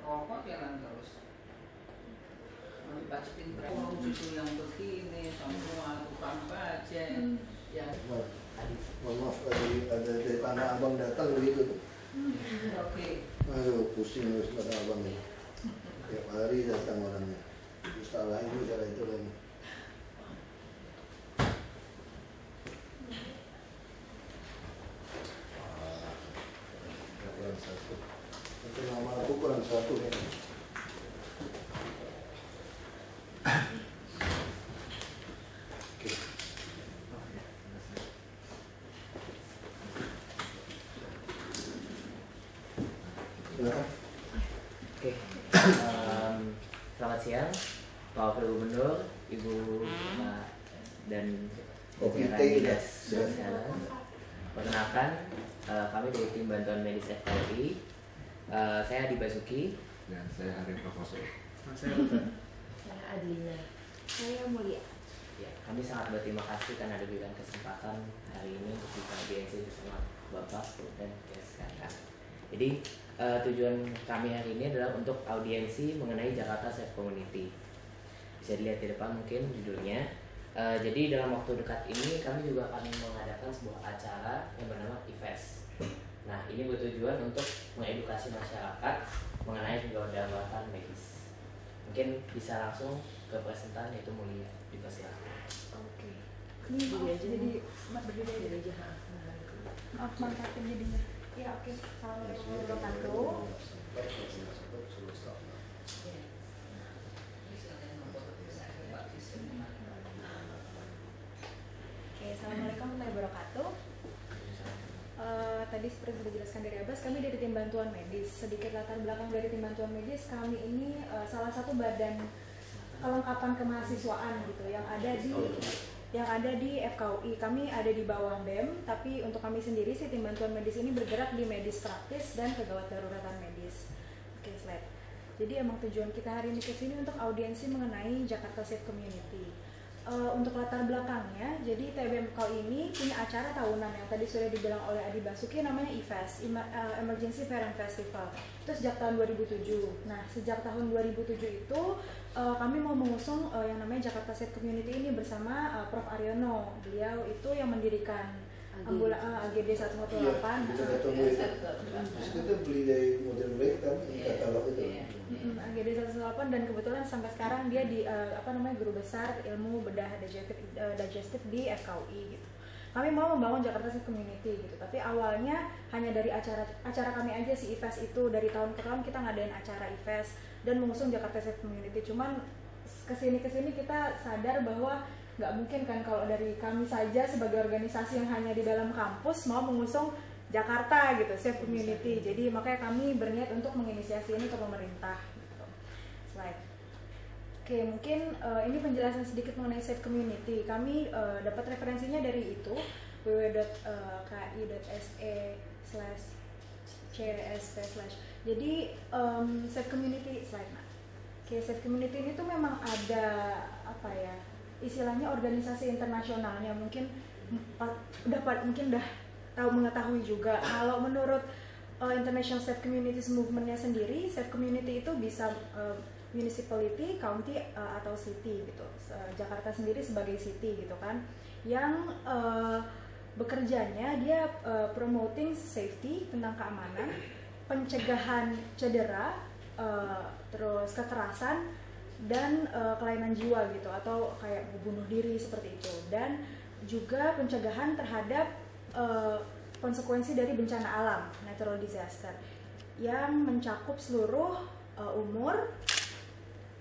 rokok jalan terus. Dipacekin berapa cucu yang begini, semua tukang baja. Ya. Mohon maaf ada dari Tanah Abang datang begitu tuh. Oke. Aduh pusing harus Tanah Abang nih. Tiap hari datang orangnya. Salah ini salah itu lagi. Kurang satu. Tapi nama aku kurang satu kan. Oke, selamat siang Pak Wakil Gubernur, Ibu dan jajaran Dinas Kesehatan. Perkenalkan, kami dari tim bantuan medis FKUI. Saya Adi Basuki Dan saya Arif Prakoso. Saya Adlina. Saya Mulia. Ya, kami sangat berterima kasih karena diberikan kesempatan hari ini untuk bisa audiensi bersama Bapak dan Kesehatan. Jadi tujuan kami hari ini adalah untuk audiensi mengenai Jakarta Safe Community. Bisa dilihat di depan mungkin judulnya. Jadi dalam waktu dekat ini kami juga akan mengadakan sebuah acara yang bernama IFES. Nah, ini bertujuan untuk mengedukasi masyarakat mengenai kedaruratan medis. Mungkin bisa langsung ke presentan yaitu Mulia, dipersilakan. Oke. Ini dia jadi berdiri aja. Maaf mangkatin jadinya. Ya oke. Assalamualaikum warahmatullahi wabarakatuh. Oke, assalamualaikum warahmatullahi wabarakatuh. Tadi seperti sudah dijelaskan dari Abbas, kami dari tim bantuan medis. Sedikit latar belakang dari tim bantuan medis, kami ini salah satu badan kelengkapan kemahasiswaan gitu yang ada di FKUI. Kami ada di bawah BEM, tapi untuk kami sendiri sih tim bantuan medis ini bergerak di medis praktis dan kegawat daruratan medis. Oke, slide. Jadi emang tujuan kita hari ini ke sini untuk audiensi mengenai Jakarta Safe Community. Untuk latar belakangnya, jadi TBMKU ini punya acara tahunan yang tadi sudah dibilang oleh Adi Basuki, namanya IFES, Emergency Fair and Festival. Itu sejak tahun 2007. Nah, sejak tahun 2007 itu kami mau mengusung yang namanya Jakarta Safe Community ini bersama Prof. Aryono. Beliau itu yang mendirikan AGD 118. Iya, kita ketemu itu. Terus kita beli dari Modern Way kan, katalog itu. AGD 118 dan kebetulan sampai sekarang dia di guru besar ilmu bedah digestif di FKUI gitu. Kami mau membangun Jakarta Safe Community gitu. Tapi awalnya hanya dari acara kami aja si IFES itu, dari tahun ke tahun kita ngadain acara IFES dan mengusung Jakarta Safe Community. Cuman kesini kita sadar bahwa nggak mungkin kan kalau dari kami saja sebagai organisasi yang hanya di dalam kampus mau mengusung Jakarta gitu, Safe Community. Jadi makanya kami berniat untuk menginisiasi ini ke pemerintah gitu. Slide. Oke, mungkin ini penjelasan sedikit mengenai Safe Community. Kami dapat referensinya dari itu www.ki.se/csp/. Jadi Safe Community slide. Oke, Safe Community ini tuh memang ada istilahnya organisasi internasionalnya, mungkin udah mengetahui juga. Kalau menurut International Safe Communities Movement-nya sendiri, Safe Community itu bisa municipality, county atau city gitu. Jakarta sendiri sebagai city gitu kan, yang bekerjanya dia promoting safety, tentang keamanan, pencegahan cedera, terus kekerasan dan kelainan jiwa gitu, atau kayak bunuh diri seperti itu, dan juga pencegahan terhadap konsekuensi dari bencana alam, natural disaster, yang mencakup seluruh umur,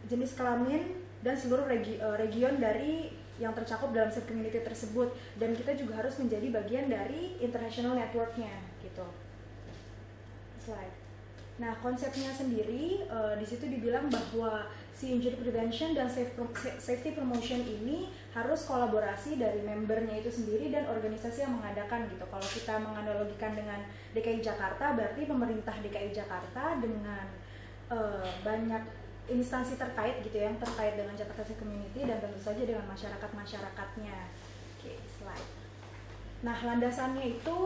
jenis kelamin, dan seluruh region dari yang tercakup dalam safe community tersebut. Dan kita juga harus menjadi bagian dari international networknya gitu. Slide. Nah, konsepnya sendiri di situ dibilang bahwa si injury prevention dan safety promotion ini harus kolaborasi dari membernya itu sendiri dan organisasi yang mengadakan gitu. Kalau kita menganalogikan dengan DKI Jakarta, berarti pemerintah DKI Jakarta dengan banyak instansi terkait gitu yang terkait dengan Jakarta Safe Community, dan tentu saja dengan masyarakatnya. Oke, slide. Nah, landasannya itu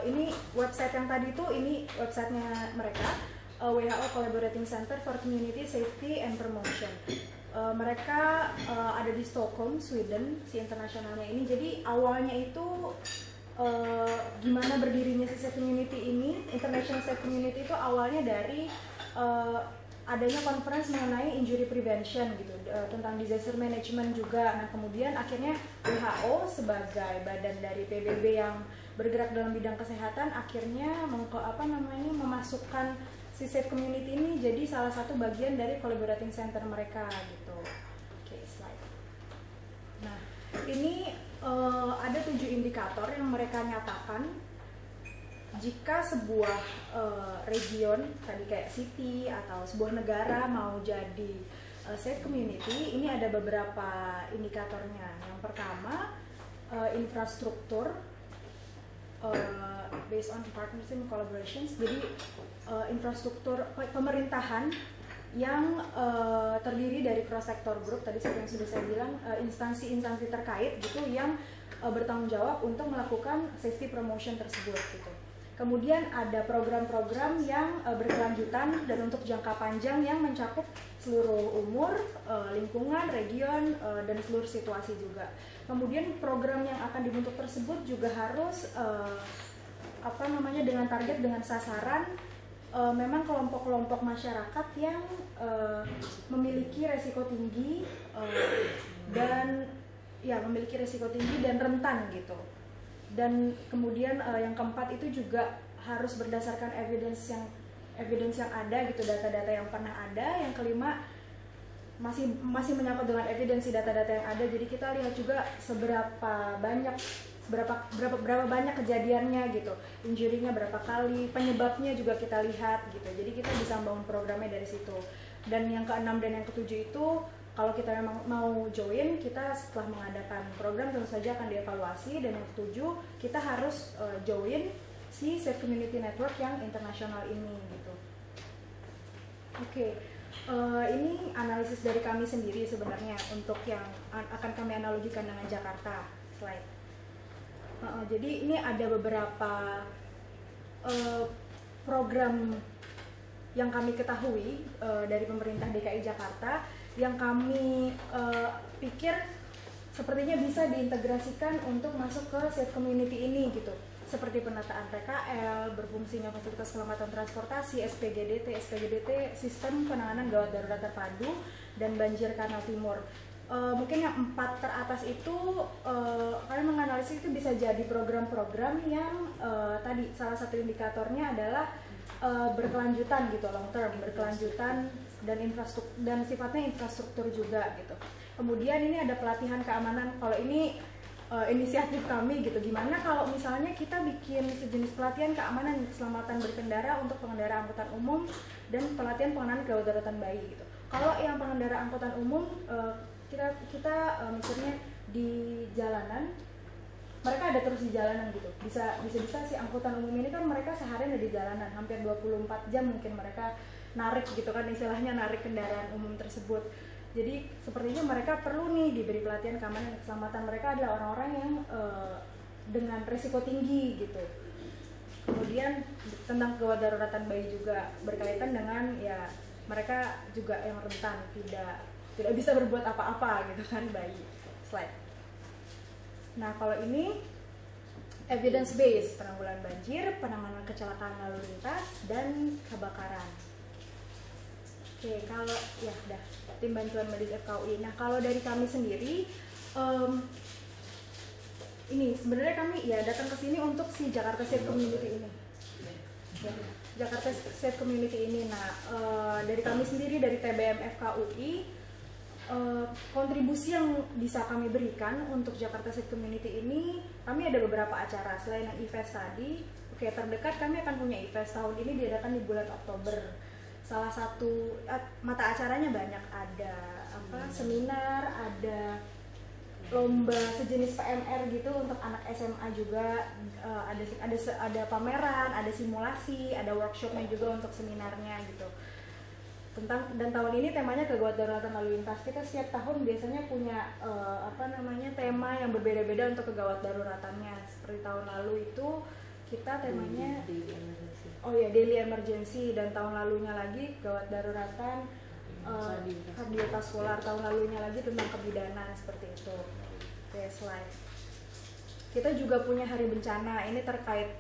ini website yang tadi itu, ini websitenya mereka. WHO Collaborating Center for Community Safety and Promotion. Mereka ada di Stockholm, Sweden, si internasionalnya ini. Jadi awalnya itu gimana berdirinya si Safe Community ini, International Safe Community itu awalnya dari adanya conference mengenai injury prevention gitu, tentang disaster management juga. Nah kemudian akhirnya WHO sebagai badan dari PBB yang bergerak dalam bidang kesehatan akhirnya memasukkan si Safe Community ini jadi salah satu bagian dari collaborating center mereka gitu. Oke, slide. Nah ini ada 7 indikator yang mereka nyatakan jika sebuah region tadi kayak city atau sebuah negara mau jadi safe community, ini ada beberapa indikatornya. Yang pertama infrastruktur based on partnership and collaborations. Jadi infrastruktur pemerintahan yang terdiri dari cross sector group, tadi seperti yang sudah saya bilang, instansi-instansi terkait gitu yang bertanggung jawab untuk melakukan safety promotion tersebut gitu. Kemudian ada program-program yang berkelanjutan dan untuk jangka panjang yang mencakup seluruh umur, lingkungan, region, dan seluruh situasi juga. Kemudian program yang akan dibentuk tersebut juga harus dengan target, dengan sasaran memang kelompok-kelompok masyarakat yang memiliki resiko tinggi dan rentan gitu. Dan kemudian yang keempat itu juga harus berdasarkan evidence yang ada gitu, data-data yang pernah ada. Yang kelima masih menyangkut dengan evidensi data-data yang ada. Jadi kita lihat juga berapa banyak kejadiannya gitu, injury-nya berapa kali, penyebabnya juga kita lihat gitu. Jadi kita bisa membangun programnya dari situ. Dan yang keenam dan yang ketujuh itu kalau kita memang mau join, kita setelah mengadakan program tentu saja akan dievaluasi. Dan yang ketujuh, kita harus join si Safe Community Network yang internasional ini gitu. Oke, ini analisis dari kami sendiri sebenarnya untuk yang akan kami analogikan dengan Jakarta. Slide. Jadi ini ada beberapa program yang kami ketahui dari pemerintah DKI Jakarta yang kami pikir sepertinya bisa diintegrasikan untuk masuk ke safe community ini gitu, seperti penataan PKL, berfungsinya fasilitas keselamatan transportasi, SPGDT, sistem penanganan gawat darurat terpadu, dan banjir kanal timur. Mungkin yang 4 teratas itu kalian menganalisis itu bisa jadi program-program yang tadi salah satu indikatornya adalah berkelanjutan gitu, long term, berkelanjutan dan sifatnya infrastruktur juga gitu. Kemudian ini ada pelatihan keamanan. Kalau ini inisiatif kami gitu, gimana kalau misalnya kita bikin sejenis pelatihan keamanan keselamatan berkendara untuk pengendara angkutan umum dan pelatihan pengenaan gawat daruratan bayi gitu. Kalau yang pengendara angkutan umum kita mikirnya di jalanan, mereka ada terus di jalanan gitu. Bisa si angkutan umum ini kan mereka seharian ada di jalanan, hampir 24 jam mungkin mereka narik gitu kan, istilahnya narik kendaraan umum tersebut. Jadi sepertinya mereka perlu nih diberi pelatihan keamanan dan keselamatan. Mereka adalah orang-orang yang dengan risiko tinggi gitu. Kemudian tentang gawat daruratan bayi juga berkaitan dengan ya mereka juga yang rentan, tidak bisa berbuat apa-apa gitu kan bayi. Slide. Nah kalau ini evidence based, penanggulangan banjir, penanganan kecelakaan lalu lintas, dan kebakaran. Oke, kalau ya udah tim bantuan medis FKUI. Nah kalau dari kami sendiri, ini sebenarnya kami ya datang ke sini untuk si Jakarta Safe Community ini. Ya, Jakarta Safe Community ini. Nah dari kami sendiri dari TBM FKUI, kontribusi yang bisa kami berikan untuk Jakarta Safe Community ini, kami ada beberapa acara selain yang IFES tadi. Oke, terdekat kami akan punya IFES tahun ini diadakan di bulan Oktober. Salah satu mata acaranya banyak, ada seminar, ada lomba sejenis PMR gitu untuk anak SMA juga, ada pameran, ada simulasi, ada workshopnya juga untuk seminarnya gitu. Dan tahun ini temanya kegawat daruratan lalu lintas. Kita setiap tahun biasanya punya tema yang berbeda-beda untuk kegawat daruratannya. Seperti tahun lalu itu kita temanya Daily emergency. daily emergency, dan tahun lalunya lagi gawat daruratan, kardiovaskular, tahun lalunya lagi tentang kebidanan, seperti itu. Oke, slide. Kita juga punya hari bencana, ini terkait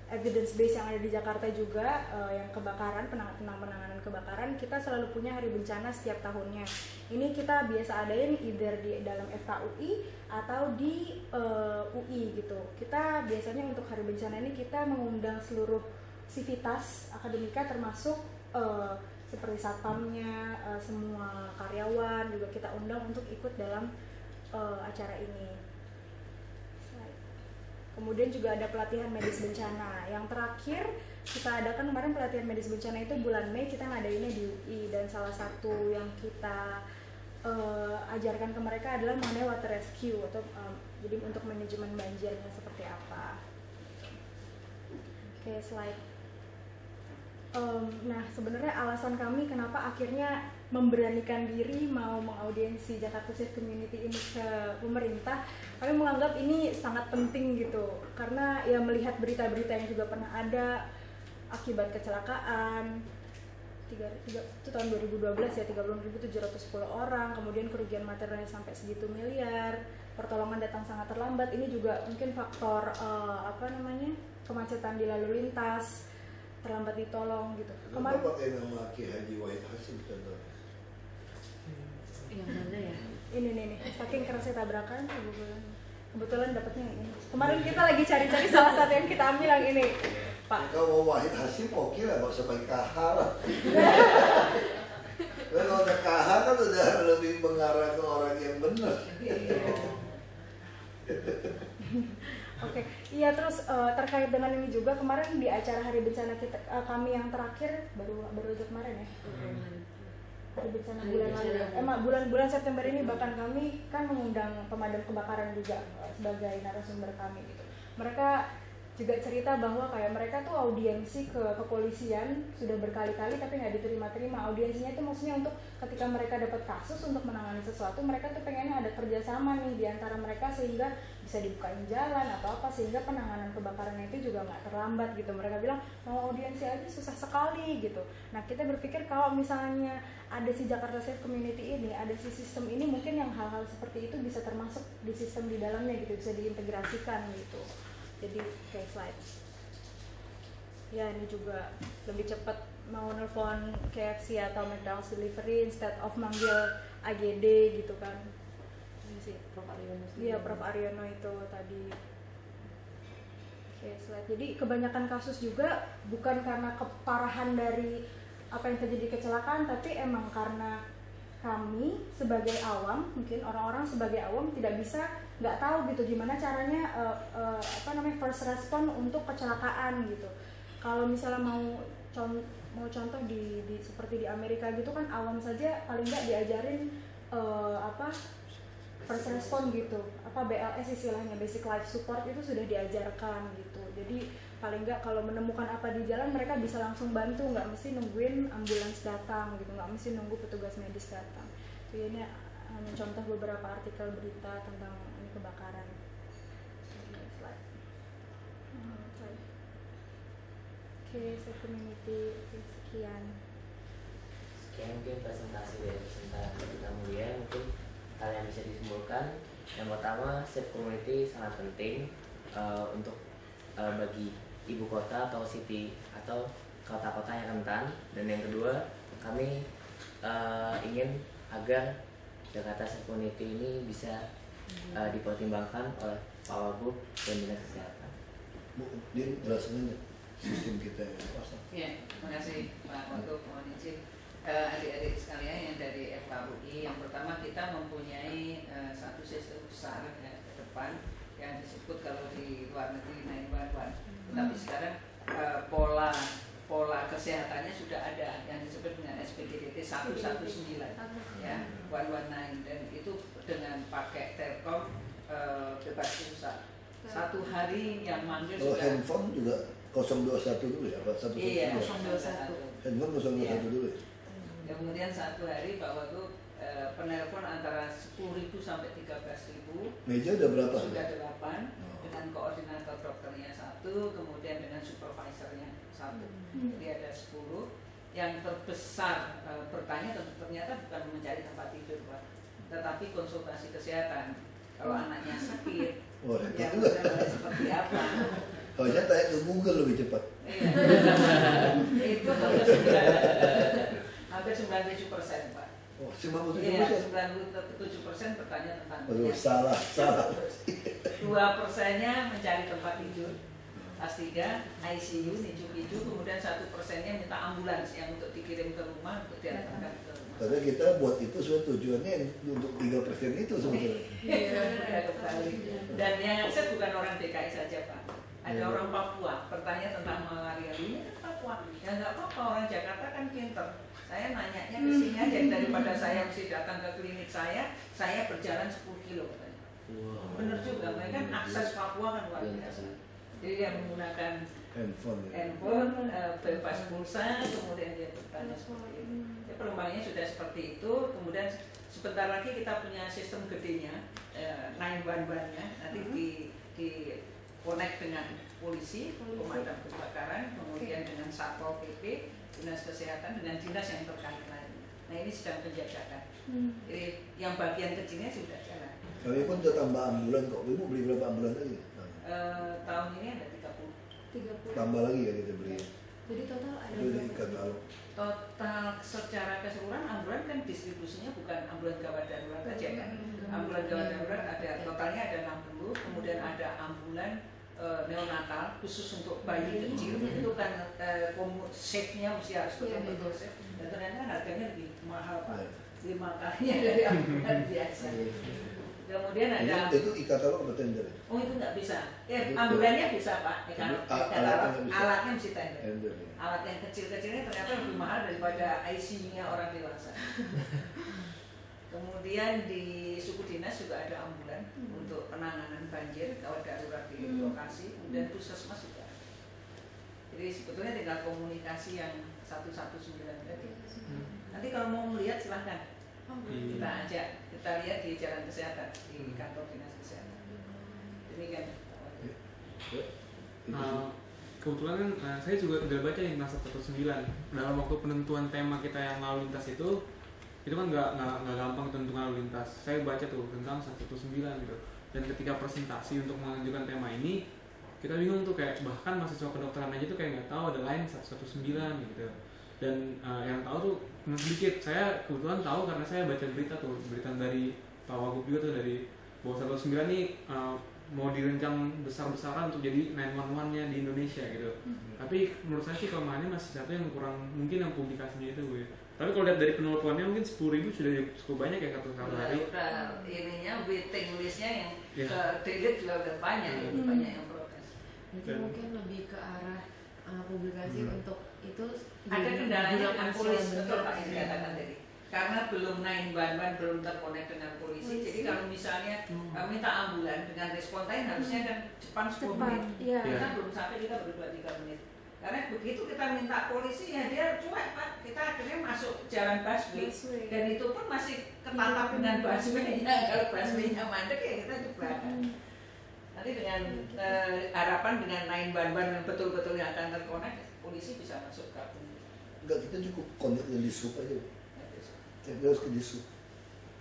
evidence base yang ada di Jakarta juga, yang kebakaran, penanganan kebakaran. Kita selalu punya hari bencana setiap tahunnya. Ini kita biasa adain either di dalam FKUI atau di UI gitu. Kita biasanya untuk hari bencana ini kita mengundang seluruh sivitas akademika, termasuk seperti satpamnya, semua karyawan juga kita undang untuk ikut dalam acara ini. Kemudian juga ada pelatihan medis bencana. Yang terakhir kita adakan kemarin pelatihan medis bencana itu bulan Mei, kita ngadainnya di UI, dan salah satu yang kita ajarkan ke mereka adalah mengenai water rescue atau jadi untuk manajemen banjirnya seperti apa. Oke, slide. Nah, sebenarnya alasan kami kenapa akhirnya memberanikan diri mau mengaudiensi Jakarta Safe Community ini ke pemerintah, kami menganggap ini sangat penting gitu, karena ya melihat berita-berita yang juga pernah ada akibat kecelakaan itu tahun 2012 ya, 36.710 orang, kemudian kerugian materialnya sampai segitu miliar, pertolongan datang sangat terlambat. Ini juga mungkin faktor kemacetan di lalu lintas, terlambat ditolong gitu. Kenapa pakai nama Ki Haji Wahid Hasyim contohnya? Yang mana ya? Ini nih, saking kerasnya tabrakan, kebetulan dapetnya yang ini. Kemarin kita lagi cari-cari salah satu yang kita ambil yang ini, Pak. Kalau Wahid Hasyim oke lah, nggak usah pakai KH lah. Kalau udah KH kan udah lebih mengarah ke orang yang benar. Oke, iya, terus terkait dengan ini juga kemarin di acara hari bencana kita, kami yang terakhir baru aja kemarin ya. Hari bencana bulan lalu ya. Bulan September ini bahkan kami kan mengundang pemadam kebakaran juga sebagai narasumber kami gitu. Mereka juga cerita bahwa kayak mereka tuh audiensi ke kepolisian sudah berkali-kali tapi nggak diterima-terima. Audiensinya itu maksudnya untuk ketika mereka dapat kasus untuk menangani sesuatu, mereka tuh pengennya ada kerjasama nih di antara mereka sehingga bisa dibukain jalan atau apa, sehingga penanganan kebakarannya itu juga nggak terlambat gitu. Mereka bilang mau audiensi aja susah sekali gitu. Nah, kita berpikir kalau misalnya ada si Jakarta Safe Community ini, ada si sistem ini, mungkin yang hal-hal seperti itu bisa termasuk di sistem di dalamnya gitu, bisa diintegrasikan gitu. Jadi kayak slide. Ya, ini juga lebih cepat, mau nelfon KFC atau McDonald's delivery instead of manggil AGD gitu kan. Ini sih Prof Aryono. Iya, Prof Aryono itu tadi. Oke, slide. Jadi kebanyakan kasus juga bukan karena keparahan dari apa yang terjadi kecelakaan, tapi emang karena kami sebagai awam, mungkin orang-orang sebagai awam nggak tahu gitu gimana caranya first respon untuk kecelakaan gitu. Kalau misalnya mau contoh di seperti di Amerika gitu kan, awam saja paling nggak diajarin first respon gitu, BLS istilahnya, basic life support itu sudah diajarkan gitu. Jadi paling nggak kalau menemukan apa di jalan mereka bisa langsung bantu, nggak mesti nungguin ambulans datang gitu, nggak mesti nunggu petugas medis datang. Jadi ini hanya contoh beberapa artikel berita tentang ini kebakaran. Slide. Oke, Safe Community, sekian. Sekian mungkin presentasi dari presentasi kita mulia. Mungkin hal yang bisa disimpulkan, yang pertama Safe Community sangat penting untuk bagi ibu kota atau city atau kota-kota yang rentan. Dan yang kedua, kami ingin agar Jakarta Safe Community ini bisa dipertimbangkan oleh Pak Wagub dan Dinas Kesehatan. Bu, dia jelasin sistem kita ya. Ya, terima kasih Pak Wagub. Mohon izin adik-adik sekalian yang dari FKUI. Yang pertama, kita mempunyai satu sistem besar ya, ke depan yang disebut kalau di luar negeri 911. Tapi sekarang pola kesehatannya sudah ada yang disebut dengan SPGDT 119 ya, 119, dan itu dengan pakai Telkom bebas pulsa. Satu hari yang manggil sudah. Handphone juga 021 dulu ya, apa 112? Iya, 021. Handphone 021 dulu ya. Kemudian satu hari Pak Wagub penelpon antara 10.000 sampai 13.000. Meja udah berapa? Sudah 8 dengan koordinator dokternya 1, kemudian dengan supervisornya 1. Jadi ada 10. Yang terbesar bertanya ternyata bukan mencari tempat tidur, Pak, tetapi konsultasi kesehatan. Kalau anaknya sakit, ya udah seperti apa? Kalau saya tanya ke Google lebih cepat. Iya. Itu hampir 97%, Pak. Oh, 97%. Iya, 97% bertanya tentang Aduh, salah. 2%-nya mencari tempat tidur, kelas 3, ICU, nicu-nicu, kemudian 1%-nya minta ambulans yang untuk dikirim ke rumah, untuk diantarkan ke rumah. Karena kita buat itu sebenarnya tujuannya untuk 3% itu sebetulnya. Iya, kembali. Dan yang saya bukan orang DKI saja, Pak. Ada orang Papua bertanya tentang malaria, ini kan Papua. Ya nggak apa-apa, orang Jakarta kan pinter. Saya nanyanya ke sini aja, daripada saya mesti datang ke klinik saya berjalan 10 kilo katanya. Bener juga, mereka kan akses Papua kan luar biasa. Jadi dia menggunakan handphone, bebas pulsa, kemudian dia bertanya seperti itu. Ya, perkembangannya sudah seperti itu. Kemudian sebentar lagi kita punya sistem gedenya, 911-nya, nanti di connect dengan polisi, pemadam kebakaran, kemudian dengan Satpol PP, dinas kesehatan, dengan dinas yang terkait lainnya. Nah ini sedang penjajakan. Jadi yang bagian kecilnya sudah jalan. Kami pun sudah tambah ambulan kok. Ibu beli berapa ambulan lagi? Tahun ini ada 30. Tambah lagi ya kita beli. Jadi total ada Itu dari katalog. Total secara keseluruhan ambulan kan distribusinya bukan ambulan gawat darurat aja kan. Ambulan gawat darurat ada totalnya ada 60, kemudian ada ambulan neonatal khusus untuk bayi kecil, itu kan safe-nya mesti harus betul-betul safe. Dan ternyata harganya lebih mahal, Pak, 5 kalinya dari ambulan biasa. Kemudian ada itu e-katalog atau tender? Oh itu nggak bisa. Ya, ambulannya bisa, Pak. Alatnya mesti tender. Alat yang kecil-kecilnya ternyata lebih mahal daripada ICU-nya orang dewasa. Kemudian di suku dinas juga ada ambulan untuk penanganan banjir gawat darurat di lokasi, kemudian puskesmas juga. Jadi sebetulnya tinggal komunikasi yang 119 tadi. Nanti kalau mau melihat silahkan. Kita ajak, kita lihat di jalan kesehatan di kantor dinas kesehatan. Demikian. Kebetulan kan saya juga udah baca nih Nasab 19 dalam waktu penentuan tema kita yang lalu lintas itu kan nggak gampang tentukan lalu lintas. Saya baca tuh tentang 119 gitu. Dan ketika presentasi untuk mengajukan tema ini kita bingung tuh, kayak bahkan mahasiswa kedokteran aja tuh kayak nggak tahu ada lain 119 gitu. Dan yang tahu tuh sedikit. Saya kebetulan tahu karena saya baca berita dari Pak Wagub juga tuh, dari bahwa 119 nih mau direncang besar-besaran untuk jadi 911-nya di Indonesia gitu. Tapi menurut saya sih kelemahannya masih satu yang kurang, mungkin yang publikasinya itu gue. Tapi kalau lihat dari penelusurannya mungkin 10.000 sudah cukup banyak ya satu hari. Udah ininya waiting listnya yang ke delete juga udah banyak, banyak yang protes. Jadi mungkin lebih ke arah publikasi untuk itu. Ada kendalanya dengan polisi, betul Pak yang dikatakan tadi. Karena belum 911, belum terkonek dengan polisi. Jadi kalau misalnya minta ambulan dengan respon time harusnya kan Jepang 10 menit. Kita belum sampai, kita baru 2-3 menit. Karena begitu kita minta polisi ya dia cuek, Pak. Kita akhirnya masuk jalan busway. Dan itu pun masih ketatap dengan busway-nya. Kalau busway-nya mandek ya kita di belakang. Nanti dengan harapan dengan 911 yang betul-betul yang akan terkonek, polisi bisa masuk gabung. Enggak, kita cukup konek di sub aja. Kita harus ke disub.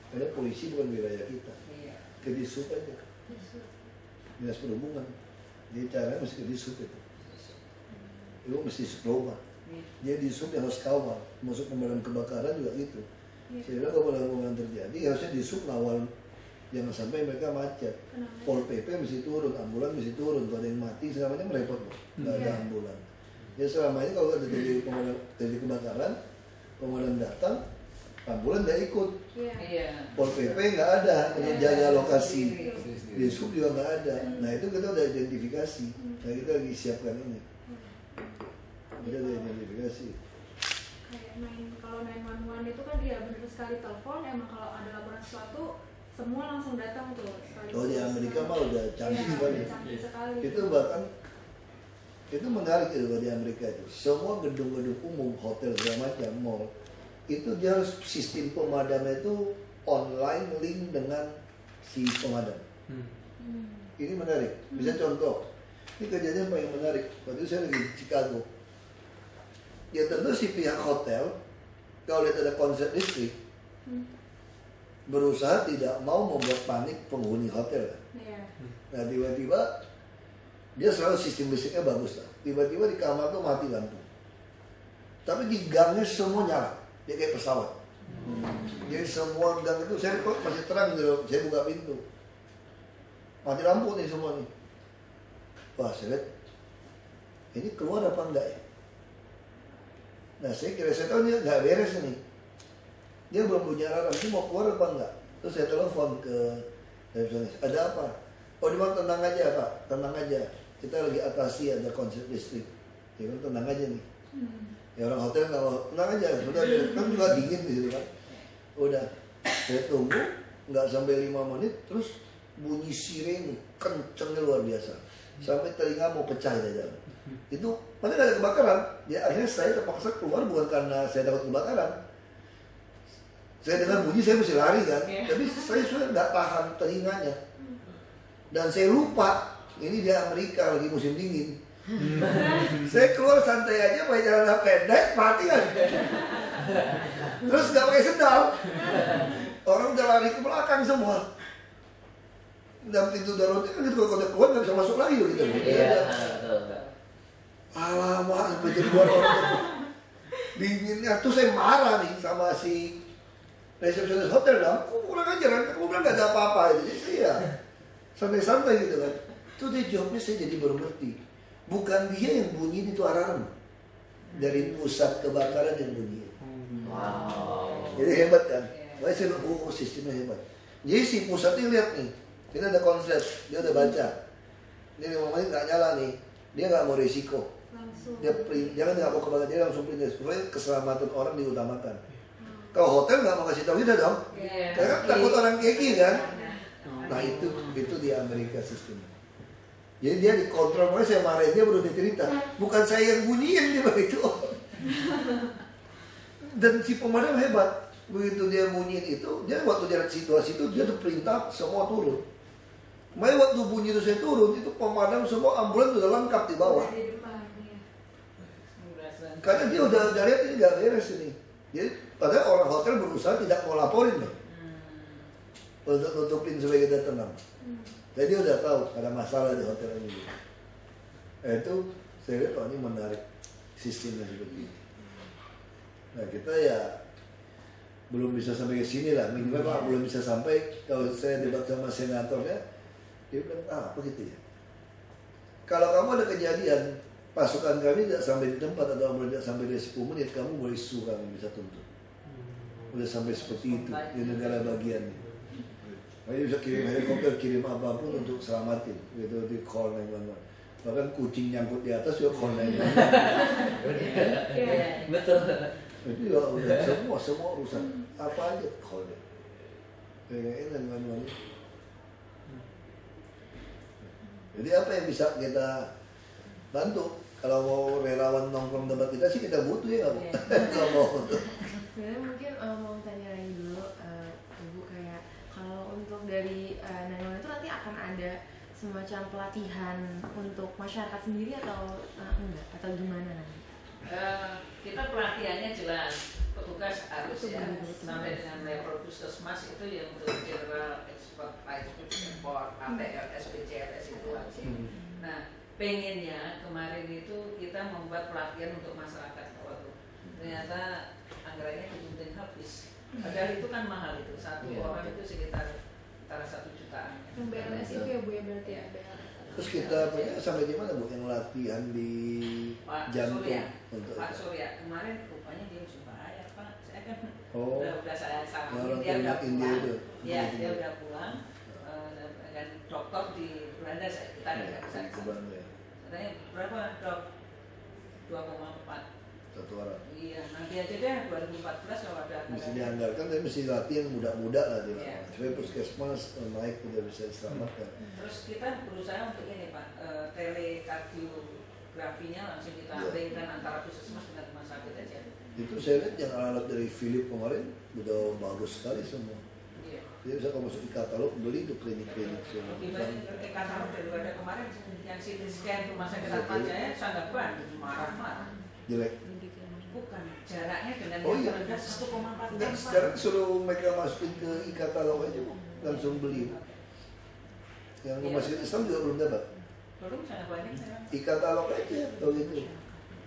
Karena polisi bukan wilayah kita. Ke disub aja. Dinas Perhubungan. Jadi caranya mesti ke disub itu. Itu mesti diploma. Dia disub yang harus kawal. Masuk pemadam kebakaran juga gitu. Saya bilang kalau pemadam terjadi harusnya disub ngawal. Jangan sampai mereka macet. Pol PP mesti turun, ambulan mesti turun. Kalau ada yang mati selamanya merepot, nggak ada ambulan. Ya selama ini kalau ada dari kebakaran, pemadam datang, ambulan nggak ikut. Pol PP nggak ada untuk jaga lokasi. Disub juga nggak ada. Nah itu kita udah identifikasi. Nah kita lagi siapkan ini. Kita udah identifikasi. Kayak kalau 911 itu kan dia benar sekali telepon, emang kalau ada laporan sesuatu semua langsung datang tuh. Kalau di Amerika mah udah canggih sekali. Sekali. Itu bahkan itu menarik itu di Amerika itu. Semua gedung-gedung umum, hotel segala macam, mall itu dia harus sistem pemadamnya itu online link dengan si pemadam. Ini menarik. Bisa contoh, Ini kejadian paling menarik. Waktu itu saya lagi di Chicago. Ya tentu si pihak hotel, kalau lihat ada konsep listrik, berusaha tidak mau membuat panik penghuni hotel. Iya. Nah tiba-tiba dia selalu sistem listriknya bagus lah. Tiba-tiba di kamar tuh mati lampu. Tapi di gangnya semua nyala, dia kayak pesawat. Jadi semua gang itu saya kok masih terang gitu, saya buka pintu. Mati lampu nih semua nih. Wah saya lihat, ini keluar apa enggak ya? Nah saya tahu dia nggak beres nih. Dia belum punya alarm, ini mau keluar apa enggak? Terus saya telepon ke resepsionis, ada apa? Oh dia bilang tenang aja Pak, tenang aja. Kita lagi atasi ada konsep listrik. Dia bilang tenang aja nih. Ya orang hotel nggak mau, tenang aja. Sudah kan juga dingin di situ kan. Udah, saya tunggu nggak sampai 5 menit, terus bunyi sirene kencengnya luar biasa. Sampai telinga mau pecah di dalam. Itu padahal ada kebakaran. Ya akhirnya saya terpaksa keluar bukan karena saya takut kebakaran. Saya dengar bunyi saya mesti lari kan. Tapi saya sudah nggak tahan telinganya. Dan saya lupa ini di Amerika lagi musim dingin. Saya keluar santai aja pakai celana pendek mati kan. Terus nggak pakai sendal. Orang udah lari ke belakang semua. Dan pintu daruratnya kan gitu, kalau udah keluar nggak bisa masuk lagi gitu. Iya. Alamak, sampai jadi keluar orang dinginnya tuh saya marah nih sama si resepsionis hotel dong. Aku pulang aja kan, aku bilang nggak ada apa-apa. Jadi ya santai-santai gitu kan. Itu dia jawabnya saya jadi baru ngerti. Bukan dia yang bunyiin itu alarm, dari pusat kebakaran yang bunyi. Wow. Jadi hebat kan. Makanya saya bilang, oh sistemnya hebat. Jadi si pusatnya lihat nih, ini ada konslet, dia udah baca. Ini 5 menit nggak nyala nih, dia nggak mau risiko. Dia print, jangan nggak mau kebakaran, dia langsung print. Supaya keselamatan orang diutamakan. Kalau hotel nggak mau kasih tahu kita dong, karena takut orang keki kan. Nah itu di Amerika sistemnya. Jadi dia dikontrol, makanya saya marahin dia baru dia cerita. Bukan saya yang bunyiin dia begitu. Dan si pemadam hebat. Begitu dia bunyiin itu, dia waktu dia lihat situasi itu, dia tuh perintah semua turun. Makanya waktu bunyi itu saya turun, itu pemadam semua ambulan sudah lengkap di bawah. Karena dia udah lihat ini gak beres ini. Jadi padahal orang hotel berusaha tidak mau laporin nih. Untuk nutupin supaya kita tenang. Jadi dia udah tahu ada masalah di hotel ini. Itu saya lihat ini menarik sistemnya seperti ini. Nah kita ya belum bisa sampai ke sini lah. Minimal Pak belum bisa sampai. Kalau saya debat sama senatornya, dia bilang apa gitu ya. Kalau kamu ada kejadian pasukan kami tidak sampai di tempat atau tidak sampai di 10 menit, kamu boleh sue kami bisa tuntut. Udah sampai seperti itu di negara bagian ini. Makanya bisa kirim helikopter, kirim apapun untuk selamatin, gitu di call 911. Bahkan kucing nyangkut di atas juga call 911. Betul. Jadi ya udah semua urusan apa aja call dia. Kayak 911. Jadi apa yang bisa kita bantu? Kalau mau relawan nongkrong tempat kita sih kita butuh ya nggak? Kalau mau. Sebenarnya mungkin mau tanya lagi dulu, Ibu, kayak kalau untuk dari Nanon itu nanti akan ada semacam pelatihan untuk masyarakat sendiri atau enggak? Atau gimana nanti? Kita pelatihannya jelas, petugas harus ya sampai dengan level puskesmas itu yang untuk general export, import, ATL, SPCLS itu wajib. Nah, pengennya kemarin itu kita membuat pelatihan untuk masyarakat waktu ternyata anggarannya dibutuhin habis. Padahal itu kan mahal itu, satu orang itu sekitar antara 1 jutaan. Yang BLS itu ya Bu ya berarti ya BLS. Terus kita punya sampai di mana Bu yang latihan di Pak jantung Surya, untuk Pak Surya kemarin rupanya dia Surabaya Pak, saya kan udah saya sama orang dia udah India pulang, itu. ya dia udah pulang dengan dokter di Belanda kita nggak bisa ke Belanda ya. katanya berapa dok 2,4 satu orang. Iya, nanti aja deh 2014 kalau ada. Mesti dianggarkan, tapi mesti latihan muda-muda lah di Iya. supaya puskesmas naik tidak bisa diselamatkan. Terus kita berusaha untuk ini Pak, teлекardiografinya langsung kita Iya. linkkan antara puskesmas dengan rumah sakit aja. Itu saya lihat yang alat dari Philip kemarin udah bagus sekali semua. Iya. Jadi bisa kalau masuk e-katalog beli di klinik-klinik semua. Lebih baik e-katalog daripada kemarin yang CT scan rumah sakit Atmajaya sangat banyak marah-marah. Jelek. Bukan jaraknya dengan Oh yang iya. rendah 1,4 Enggak, sekarang suruh mereka masukin ke e-katalog aja, langsung beli. Yang rumah sakit Islam juga belum dapat. belum sangat banyak memang. E-katalog aja kalau gitu.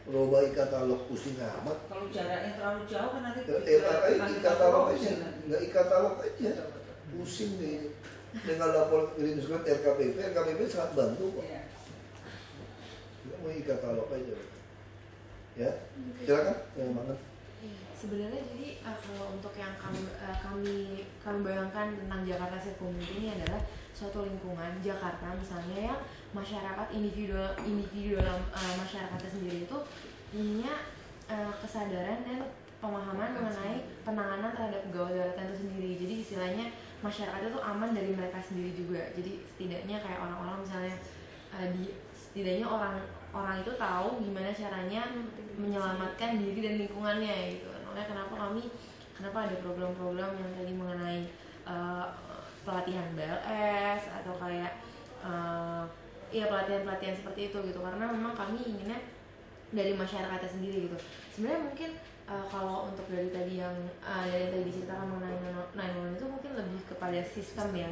Roba e-katalog pusing amat. Kalau jaraknya terlalu jauh kan nanti MRI e-katalog aja, pusing. nggak e-katalog aja. Pusing deh. Dengan lapor kirim surat RKPP sangat bantu kok. Iya. Nggak mau e-katalog aja. Ya, silakan. Ya, banget. Sebenarnya jadi kalau untuk yang kami bayangkan tentang Jakarta Safe Community ini adalah suatu lingkungan Jakarta misalnya yang masyarakat individu dalam masyarakatnya sendiri itu punya kesadaran dan pemahaman mengenai penanganan terhadap gawat daratan itu sendiri. Jadi istilahnya masyarakat itu aman dari mereka sendiri juga. Jadi setidaknya kayak orang-orang misalnya setidaknya orang itu tahu gimana caranya menyelamatkan diri dan lingkungannya gitu. Makanya kenapa ada program-program yang tadi mengenai pelatihan BLS atau kayak pelatihan-pelatihan seperti itu gitu, karena memang kami inginnya dari masyarakatnya sendiri gitu. Sebenarnya mungkin kalau untuk dari tadi yang diceritakan mengenai 911 itu mungkin lebih kepada sistem ya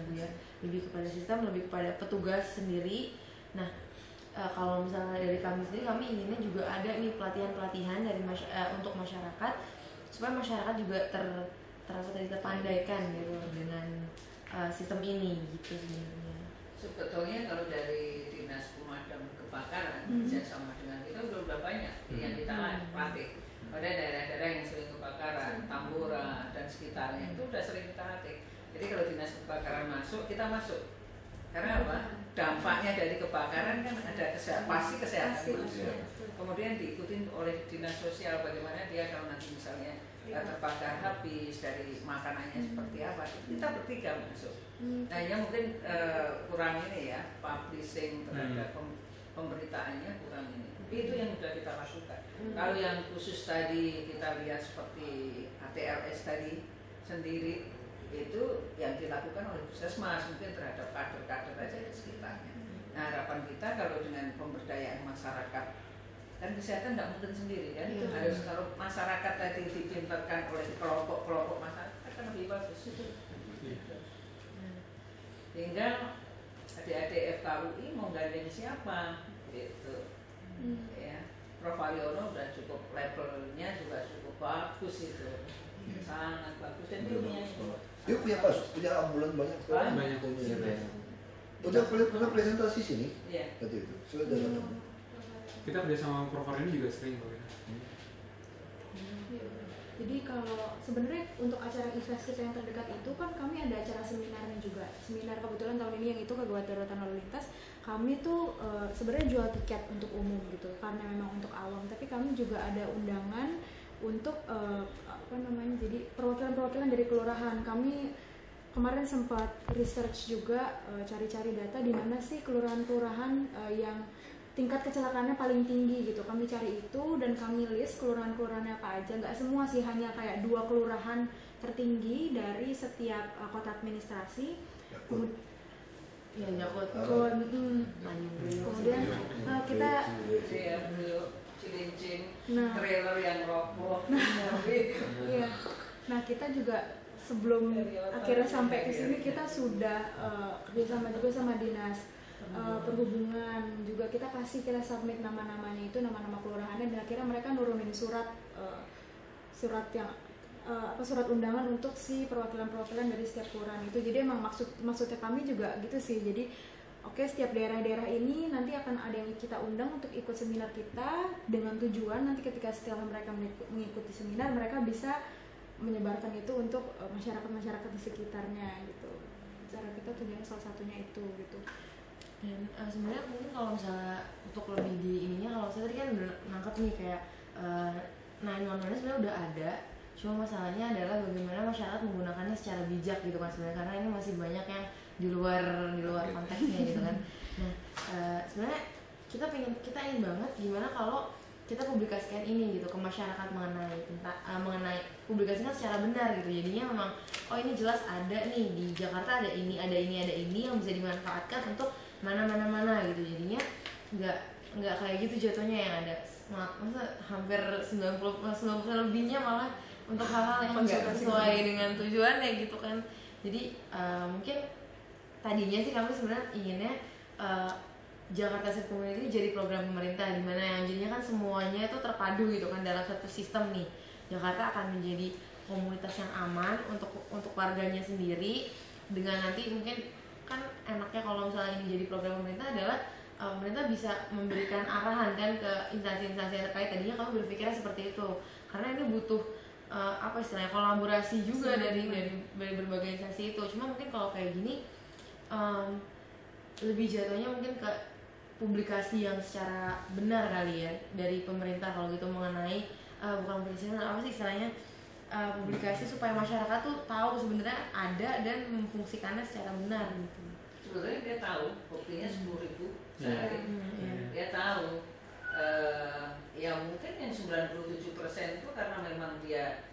Bu ya, lebih kepada sistem, lebih kepada petugas sendiri. Nah kalau misalnya dari kami sendiri, kami inginnya juga ada nih pelatihan-pelatihan dari untuk masyarakat supaya masyarakat juga terpandaikan gitu dengan sistem ini gitu sebenarnya. Sebetulnya kalau dari Dinas Pemadam Kebakaran kerjasama dengan kita udah banyak yang kita latih. Pada daerah-daerah yang sering kebakaran, Tambora dan sekitarnya itu udah sering kita latih. Jadi kalau Dinas Kebakaran masuk, kita masuk. Karena apa? Dampaknya dari kebakaran kan ada pasti kesehatan masuk. Kemudian diikuti oleh dinas sosial bagaimana dia kalau nanti misalnya terbakar habis dari makanannya seperti apa, kita bertiga masuk. Nah ya mungkin kurang ini ya, publishing terhadap pemberitaannya kurang ini. Tapi itu yang sudah kita lakukan. Kalau yang khusus tadi kita lihat seperti ATLS tadi sendiri, itu yang dilakukan oleh Puskesmas mungkin terhadap kader-kader aja di sekitarnya. Nah harapan kita kalau dengan pemberdayaan masyarakat, kan kesehatan nggak mungkin sendiri kan, itu harus kalau masyarakat tadi dipintarkan oleh kelompok-kelompok masyarakat kan lebih bagus itu. Sehingga adik-adik FKUI mau gandeng siapa gitu. Ya, Prof Aliono udah cukup, levelnya juga cukup bagus itu, sangat bagus dan dia punya ambulan banyak sekali. Banyak. Udah presentasi sini. Iya. Tadi itu. Sudah datang. Kita kerja sama Prof ini juga sering kok ya. Jadi kalau sebenarnya untuk acara event kita yang terdekat itu kan kami ada acara seminarnya juga. Seminar kebetulan tahun ini yang itu kegawat daruratan lalu lintas. Kami tuh sebenarnya jual tiket untuk umum gitu karena memang untuk awam. Tapi kami juga ada undangan untuk jadi perwakilan-perwakilan dari kelurahan. Kami kemarin sempat research juga cari-cari data di mana sih kelurahan-kelurahan yang tingkat kecelakaannya paling tinggi gitu. Kami cari itu dan kami list kelurahan-kelurahannya apa aja. Nggak semua sih, hanya kayak 2 kelurahan tertinggi dari setiap kota administrasi. Kemudian kita Cilincing, trailer yang roboh. Iya. Nah kita juga sebelum akhirnya sampai ke sini kita sudah kerjasama juga sama dinas perhubungan juga, kita submit nama-namanya itu, nama-nama kelurahannya, dan akhirnya mereka nurunin surat undangan untuk si perwakilan-perwakilan dari setiap kelurahan itu. Jadi emang maksudnya kami juga gitu sih. Jadi setiap daerah-daerah ini nanti akan ada yang kita undang untuk ikut seminar kita dengan tujuan nanti ketika setelah mereka mengikuti seminar mereka bisa menyebarkan itu untuk masyarakat-masyarakat di sekitarnya gitu. Cara kita tujuannya salah satunya itu gitu. Dan sebenarnya mungkin kalau misalnya untuk lebih di ininya, kalau saya tadi kan udah nangkep nih kayak 911 sebenarnya udah ada, cuma masalahnya adalah bagaimana masyarakat menggunakannya secara bijak gitu kan sebenarnya, karena ini masih banyak yang di luar konteksnya gitu kan. Nah sebenarnya kita ingin banget gimana kalau kita publikasikan ini gitu ke masyarakat mengenai publikasikan secara benar gitu. Jadinya memang oh ini jelas ada nih di Jakarta ada ini yang bisa dimanfaatkan untuk mana gitu. Jadinya nggak kayak gitu jatuhnya yang ada masa hampir 90% lebihnya malah untuk hal-hal yang nggak sesuai dengan tujuannya gitu kan. Jadi mungkin tadinya sih kami sebenarnya inginnya Jakarta Safe Community jadi program pemerintah di mana yang jadinya kan semuanya itu terpadu gitu kan dalam satu sistem nih. Jakarta akan menjadi komunitas yang aman untuk warganya sendiri, dengan nanti mungkin kan enaknya kalau misalnya ini jadi program pemerintah adalah pemerintah bisa memberikan arahan kan ke instansi-instansi yang terkait. Tadinya kami berpikirnya seperti itu karena ini butuh apa istilahnya kolaborasi juga dari berbagai instansi itu. Cuma mungkin kalau kayak gini lebih jatuhnya mungkin ke publikasi yang secara benar kali ya dari pemerintah kalau gitu mengenai bukan publikasi apa sih istilahnya publikasi supaya masyarakat tuh tahu sebenarnya ada dan memfungsikannya secara benar gitu. Sebenarnya dia tahu buktinya 10.000 sehari. Dia tahu ya mungkin yang 97% itu karena memang dia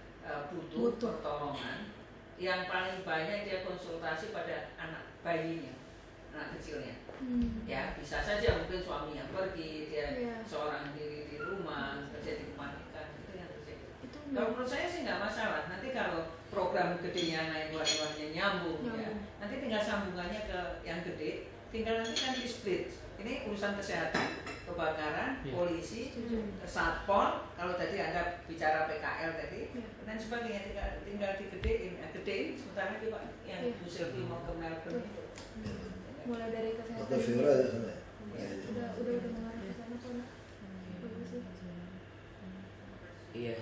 butuh pertolongan. Yang paling banyak dia konsultasi pada anak bayinya, anak kecilnya. Ya bisa saja mungkin suaminya pergi, dia seorang diri di rumah, terjadi kepanikan, itu yang terjadi. Kalau menurut saya sih nggak masalah. Nanti kalau program gedenya naik luar-luarnya nyambung, ya nanti tinggal sambungannya ke yang gede, tinggal nanti kan di split. Ini urusan kesehatan, kebakaran, polisi, satpol. Kalau tadi ada bicara PKL tadi dan sebagainya, tinggal digedein. Sementara lagi Pak yang Bu Sylvie mau ke Melbourne itu. Mulai dari kesehatan. Dr. Fira ya sana. Udah mengarah ke sana soalnya. Bagus sih. Iya,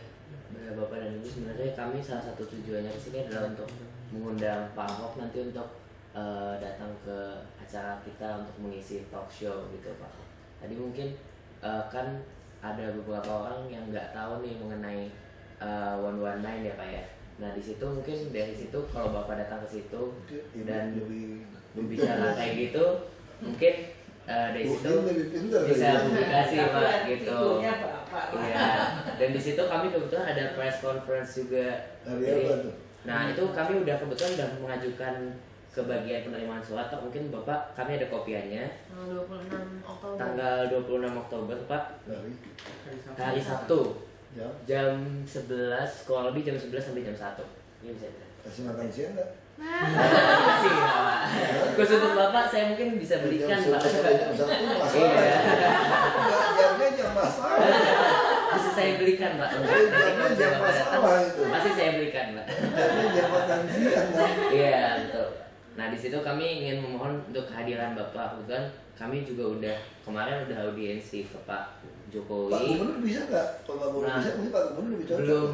benar Bapak dan Ibu, sebenarnya kami salah satu tujuannya di sini adalah untuk mengundang Pak Ahok nanti untuk datang ke acara kita untuk mengisi talk show gitu Pak. Tadi mungkin kan ada beberapa orang yang nggak tahu nih mengenai 119 ya Pak ya. Nah di situ mungkin dari situ kalau Bapak datang ke situ dan berbicara kayak gitu, mungkin dari situ bisa publikasi Pak gitu. Iya. Dan di situ kami kebetulan ada press conference juga. Jadi, nah itu kami udah kebetulan udah mengajukan ke bagian penerimaan surat. Mungkin Bapak kami ada kopiannya. Tanggal 26 Oktober Pak. Hari Sabtu. Jam 11, kurang lebih jam 11 sampai jam 1. Ini bisa tidak? Kasih makan siang enggak? Kasih ya Pak. Khusus untuk Bapak saya mungkin bisa belikan Pak. Jam 1 masalah. Jamnya jam masalah. Bisa saya belikan Pak. Jamnya jam masalah itu. Masih saya belikan Pak. Jamnya jam makan siang kan? Iya betul. Nah di situ kami ingin memohon untuk kehadiran Bapak. Kebetulan kami juga kemarin udah audiensi ke Pak Jokowi. Pak Gubernur bisa nggak? Kalau Pak Gubernur bisa, mungkin Pak Gubernur lebih cocok.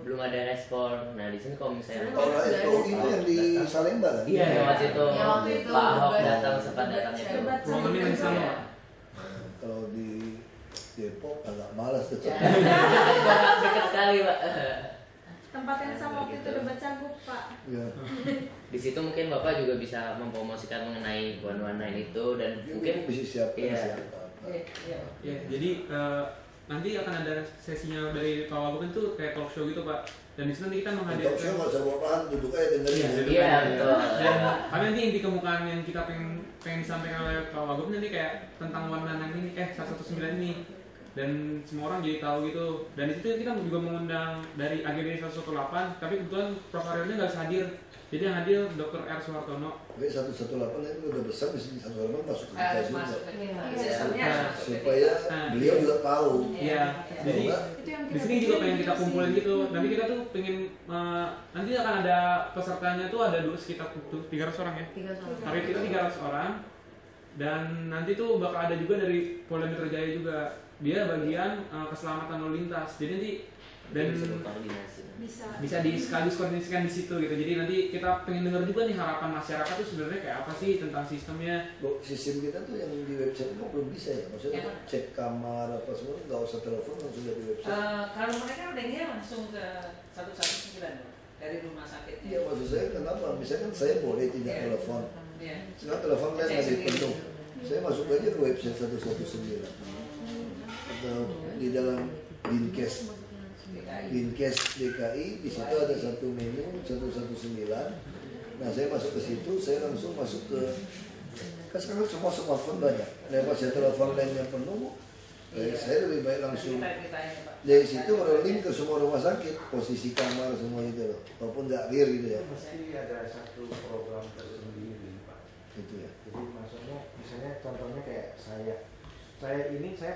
Belum ada respon. Nah di sini kalau misalnya orang FPI itu yang di Salemba kan? Iya waktu itu Pak Ahok datang sempat datang itu. Ruangannya yang sama. Kalau di Depok agak malas tuh. Dekat sekali Pak. Tempat yang sama waktu itu debat cagup Pak. Iya. Di situ mungkin Bapak juga bisa mempromosikan mengenai 119 itu dan mungkin bisa siapkan siapa. Ya, jadi nanti akan ada sesinya dari Pak Wagub itu kayak talk show gitu Pak. Dan di sini nanti kita menghadirkan. Talk show nggak usah bawa duduk aja dengerin. Iya betul. Dan kami nanti inti kemukaan yang kita pengen disampaikan oleh Pak Wagub nanti kayak tentang 119 ini, 119 ini. Dan semua orang jadi tahu gitu. Dan di situ kita juga mengundang dari AGD 118, tapi kebetulan Prof Aryonya nggak bisa hadir. Jadi yang hadir Dr. R. Suhartono. 118 itu udah besar di sini, 118 masuk ke kita juga. Supaya beliau juga tahu. Iya. Jadi di sini juga pengen kita kumpulin gitu. Nanti kita tuh pengen nanti akan ada pesertanya tuh ada sekitar 300 orang ya. Target kita 300 orang. Dan nanti tuh bakal ada juga dari Polda Metro Jaya juga. Dia bagian keselamatan lalu lintas. Jadi nanti dan bisa sekaligus koordinasikan di situ gitu. Jadi nanti kita pengen dengar juga nih harapan masyarakat tuh sebenarnya kayak apa sih tentang sistemnya. Sistem kita tuh yang di website itu belum bisa ya. Maksudnya cek kamar apa semua nggak usah telepon langsung dari website. Kalau mereka udah langsung ke 119 dari rumah sakit. Iya maksud saya kenapa? Misalkan saya boleh tidak telepon. Sekarang telepon kan masih penuh. Saya masuk aja ke website 119. atau di dalam Dinkes DKI, di situ ada satu menu 119. Nah saya masuk ke situ, saya langsung masuk ke, kan sekarang semua smartphone banyak. Nah pas saya telepon lainnya penuh, saya lebih baik langsung dari situ rolling ke semua rumah sakit, posisi kamar semua itu loh, walaupun nggak real gitu ya. Mesti ada satu program tersendiri Pak. Gitu ya. Jadi maksudnya, misalnya contohnya kayak saya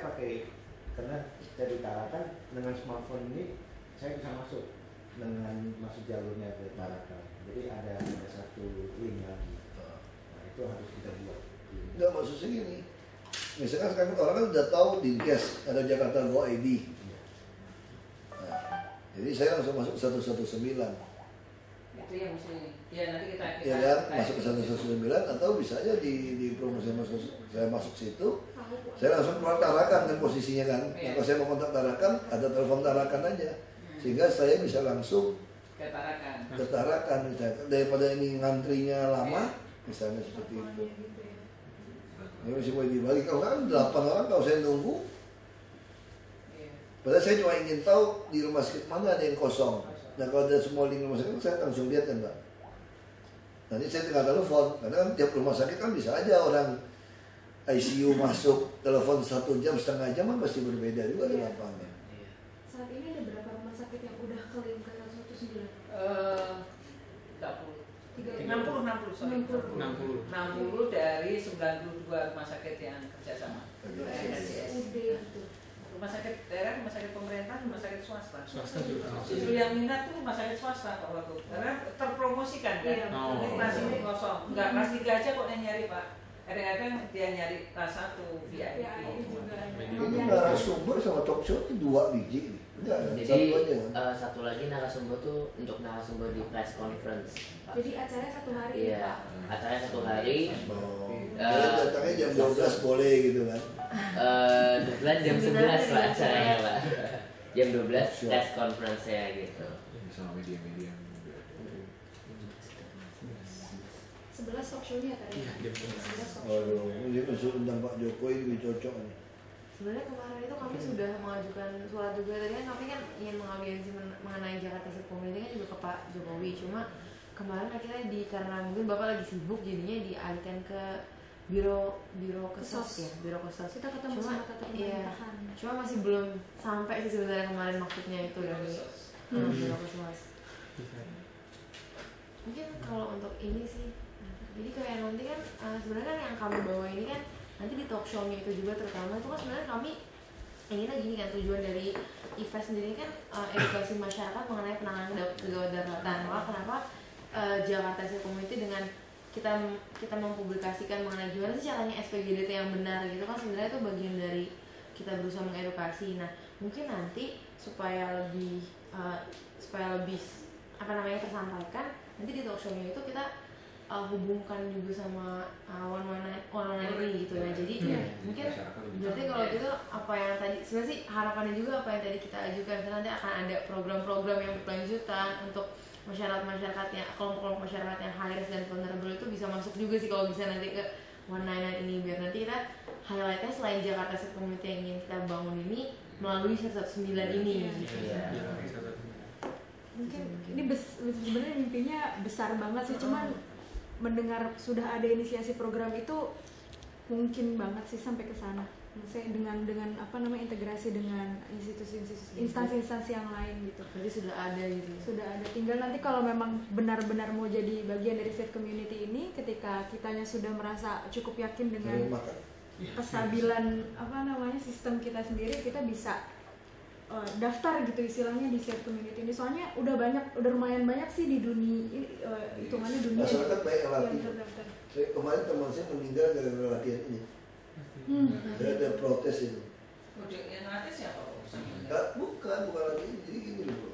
pakai, karena dari Tarakan dengan smartphone ini saya bisa masuk dengan masuk jalurnya ke Tarakan. Jadi ada satu link lagi. Nah itu harus kita buat. Nggak, maksudnya gini, misalkan sekarang orang kan udah tahu Dinkes ada Jakarta Go ID. Nah, jadi saya langsung masuk 119. Itu yang mesti, ya nanti kita Ya kan, masuk ke 119 atau bisa aja di promosi saya masuk situ, saya langsung keluar Tarakan kan posisinya kan. Iya. Kalau saya mau kontak Tarakan, ada telepon Tarakan aja, sehingga saya bisa langsung ke Tarakan misalnya. Daripada ini ngantrinya lama, misalnya seperti itu. Ini masih boleh dibagi. Kalau kan 8 orang, kalau saya nunggu, padahal saya cuma ingin tahu di rumah sakit mana ada yang kosong. Nah kalau ada semua link rumah sakit, saya langsung lihat kan Mbak. Nanti saya tinggal telepon, karena kan tiap rumah sakit kan bisa aja orang ICU masuk, telepon 1 jam, setengah jam kan pasti berbeda juga di lapangan. Saat ini ada berapa rumah sakit yang udah ke link ke 119? 60 dari 92 rumah sakit yang kerjasama. Rumah sakit daerah, rumah sakit pemerintah, rumah sakit swasta. Swasta juga. Justru yang minat tuh rumah sakit swasta Pak waktu, karena terpromosikan kan. Kelas ini kosong, nggak kelas 3 aja kok yang nyari Pak. Kadang-kadang dia nyari kelas 1 VIP. Ini narasumber sama talk show itu 2 biji. Enggak, Jadi satu aja kan? satu lagi narasumber tuh untuk narasumber di press conference. Pak. Jadi acaranya 1 hari Iya, Pak. acaranya 1 hari. Datangnya jam 12 boleh gitu kan? Kebetulan jam 11 Pak acaranya Pak. Jam 12 press conference saya gitu. Sama media-media. 11 talk show-nya tadi. Iya, jam 11. Waduh, ini masuk tentang Pak Jokowi lebih cocok nih. Sebenarnya kemarin itu kami sudah mengajukan surat juga, tadi kan kami kan ingin mengaudiensi mengenai Jakarta State Community kan juga ke Pak Jokowi, cuma kemarin akhirnya karena mungkin Bapak lagi sibuk jadinya dialihkan ke biro kesos ya, biro kesos. Kita ketemu sama tata pemerintahan. Cuma masih belum sampai sih sebenarnya kemarin maksudnya itu dari biro kesos. Mungkin kalau untuk ini sih, jadi kayak nanti kan sebenarnya kan yang kami bawa ini kan nanti di talk show-nya itu juga terutama itu kan sebenarnya kami inginnya gini kan, tujuan dari event sendiri kan edukasi masyarakat mengenai penanganan gawat daruratan. Maka kenapa Jakarta State Community dengan kita mempublikasikan mengenai gimana sih caranya SPGDT yang benar gitu kan, sebenarnya itu bagian dari kita berusaha mengedukasi. Nah mungkin nanti supaya lebih tersampaikan nanti di talk show-nya itu kita hubungkan juga sama one ini gitu ya. Jadi mungkin berarti kalau gitu apa yang tadi sebenarnya sih harapannya juga apa yang tadi kita ajukan, nanti akan ada program-program yang berkelanjutan untuk masyarakat yang kelompok-kelompok masyarakat yang high risk dan vulnerable itu bisa masuk juga sih kalau bisa nanti ke 199 ini, biar nanti kita highlightnya selain Jakarta State Community yang ingin kita bangun ini melalui 119 ini. Mungkin ini sebenarnya mimpinya besar banget sih, cuman mendengar sudah ada inisiasi program itu mungkin banget sih sampai ke sana. Maksudnya dengan integrasi dengan instansi-instansi yang lain gitu. Jadi sudah ada gitu. Sudah ada. Tinggal nanti kalau memang benar-benar mau jadi bagian dari safe community ini, ketika kitanya sudah merasa cukup yakin dengan kestabilan sistem kita sendiri, kita bisa daftar gitu istilahnya di safe community ini. Soalnya udah lumayan banyak sih di dunia hitungannya dunia. Masyarakat banyak yang latih. Kemarin teman saya meninggal gara-gara latihan ini. Saya ada protes itu. Yang latih siapa? Bukan latihan. Jadi gini loh.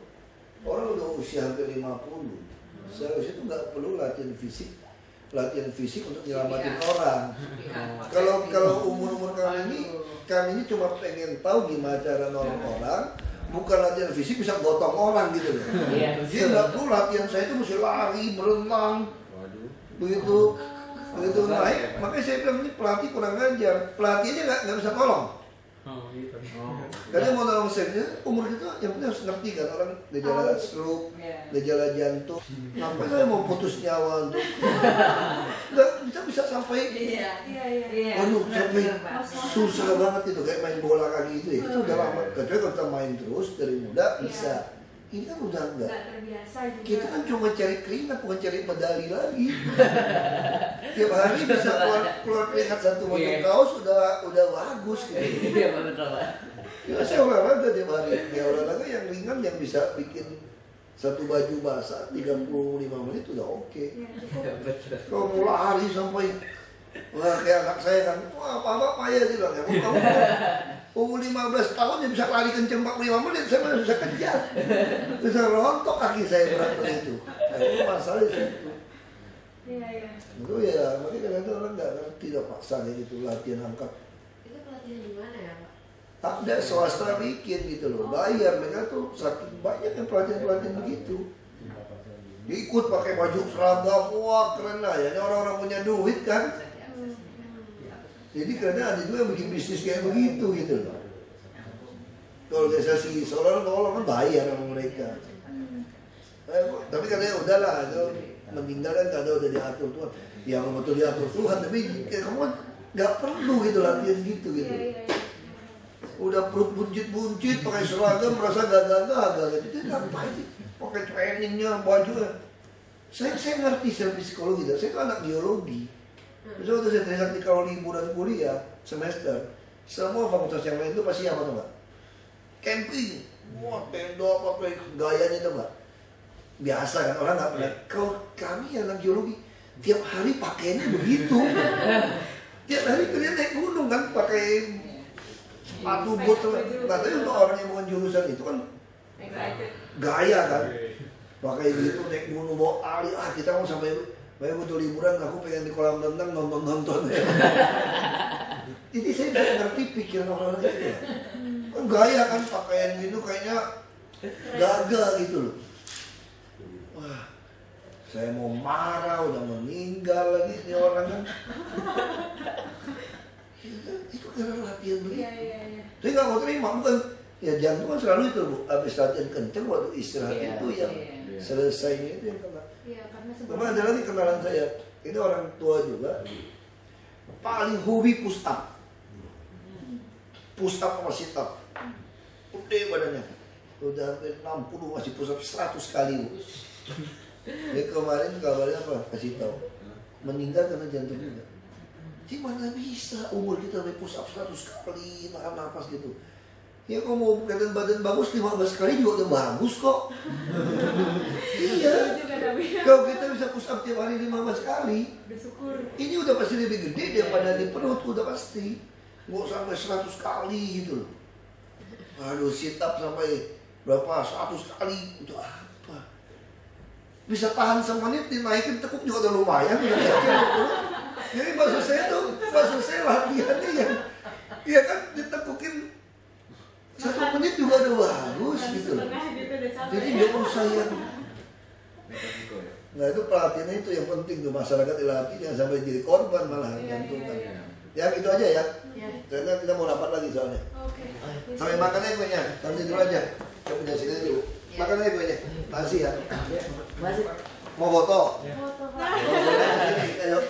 Orang udah usia hampir 50. Seharusnya itu nggak perlu latihan fisik untuk nyelamatin orang. Kalau umur kami ini cuma pengen tahu gimana cara nolong orang, bukan latihan fisik bisa gotong orang gitu loh. Jadi nggak perlu latihan saya itu mesti lari, berenang, begitu naik. Makanya saya bilang ini pelatih kurang ngajar, pelatihnya nggak bisa tolong. Oh gitu. Karena mau nolong safe-nya, umur kita yang penting harus ngerti kan orang gejala stroke, gejala jantung. Ngapain saya mau putus nyawa untuk nggak bisa sampai waduh sampai susah banget itu kayak main bola kaki itu ya. Itu udah lama. Kecuali kalau kita main terus dari muda bisa. Ini kan udah enggak terbiasa juga. Kita kan cuma cari keringat bukan cari medali lagi. Tiap hari bisa keluar keringat satu macam kaos udah bagus gitu. Iya betul Pak. Ya saya olahraga tiap hari. Ya olahraga yang ringan yang bisa bikin satu baju basah 35 menit udah oke. Betul. Kalau mau lari sampai wah kayak anak saya kan, wah apa payah dia bilang ya. Kamu umur 15 tahun dia bisa lari kenceng 45 menit, saya masih bisa kejar. Bisa rontok kaki saya berat itu. Nah, itu masalah itu. Iya. Itu ya, makanya kadang-kadang orang nggak ngerti dah paksa kayak gitu latihan angkat. Itu pelatihan di mana ya Pak? Ada swasta bikin gitu loh, bayar mereka tuh saking banyak yang pelatihan begitu. Ikut pakai baju seragam, wah keren lah ya. Ini orang-orang punya duit kan. Jadi karena ada juga yang bikin bisnis kayak begitu gitu loh. Organisasi soalnya kan bayar sama mereka. Tapi katanya udahlah, itu meninggal kan kadang udah diatur Tuhan. Ya betul diatur Tuhan, tapi kamu nggak perlu gitu latihan gitu. Udah perut buncit-buncit pakai seragam merasa gagal-gagal gitu. Itu ngapain sih? Pakai trainingnya, bajunya. Saya ngerti secara psikologi, saya tuh anak biologi. Terus waktu saya teringat kalau liburan kuliah semester, semua fakultas yang lain itu pasti apa tuh Mbak? Camping, wah tenda apa gayanya tuh Mbak? Biasa kan orang nggak pernah. Kalau kami anak geologi tiap hari pakainya begitu. Tiap hari kalian naik gunung kan pakai sepatu boot. Nah tapi untuk orang yang bukan jurusan itu kan gaya kan. Pakai gitu naik gunung bawa ali kita mau sampai butuh liburan, aku pengen di kolam renang nonton ya. Jadi saya bisa ngerti pikiran orang-orang gitu. Kan gaya kan pakaian gitu kayaknya gagal gitu loh. Wah, saya mau marah udah meninggal lagi ini orang kan. Itu karena latihan begitu. Saya nggak mau terima bukan. Ya jantung kan selalu itu Bu, habis latihan kenceng waktu istirahat itu yang selesainya itu yang kena. Memang ada lagi kenalan saya, ini orang tua juga, paling hobi push up sama sit up, udah badannya, udah hampir 60 masih push up 100 kali Bu. Jadi kemarin kabarnya apa? Kasih tahu, meninggal karena jantung juga. Gimana bisa umur kita push up 100 kali, nahan nafas gitu. Ya kalau mau kelihatan badan bagus 15 kali juga udah bagus kok. Iya. Kalau kita bisa push up tiap hari 15 kali, Bersyukur. ini udah pasti lebih gede daripada di perut, udah pasti. Nggak sampai 100 kali gitu loh. Aduh, sit up sampai berapa 100 kali itu apa? Bisa tahan semenit dinaikin tekuk juga udah lumayan. Jadi maksud saya latihannya yang, ya kan ditekukin 1 menit juga udah bagus gitu loh. Jadi nggak usah yang. Nah itu pelatihannya itu yang penting tuh, masyarakat dilatih jangan sampai jadi korban malah jantungan. Ya gitu aja ya. Karena kita mau rapat lagi soalnya. Sampai makannya kuenya, nanti dulu aja. Kita punya sini dulu. Makannya kuenya. Masih ya. Masih. Mau foto? Foto Pak. Ayo.